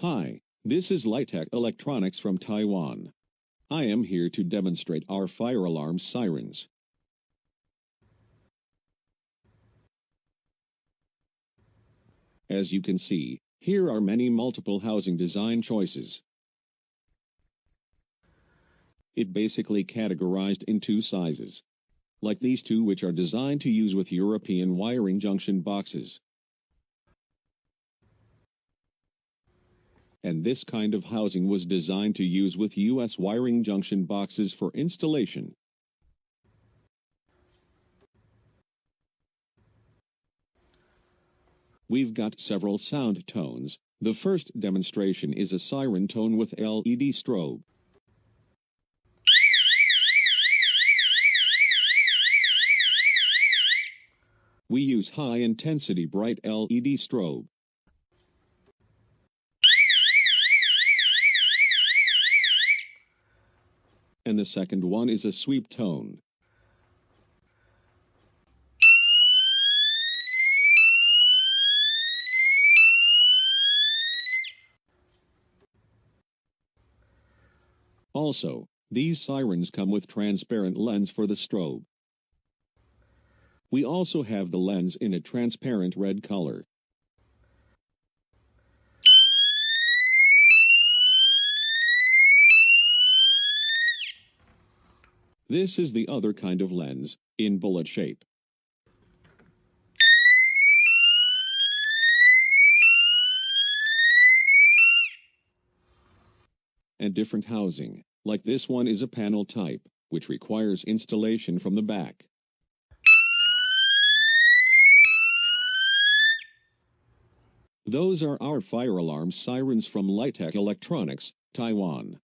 Hi, this is Lightak Electronics from Taiwan. I am here to demonstrate our fire alarm sirens. As you can see, here are many multiple housing design choices. It basically categorized in two sizes, like these two, which are designed to use with European wiring junction boxes. And this kind of housing was designed to use with US wiring junction boxes for installation. We've got several sound tones. The first demonstration is a siren tone with LED strobe. We use high-intensity bright LED strobe. And the second one is a sweep tone. Also, these sirens come with transparent lens for the strobe. We also have the lens in a transparent red color. This is the other kind of lens, in bullet shape. And different housing, like this one, is a panel type, which requires installation from the back. Those are our fire alarm sirens from Lightak Electronics, Taiwan.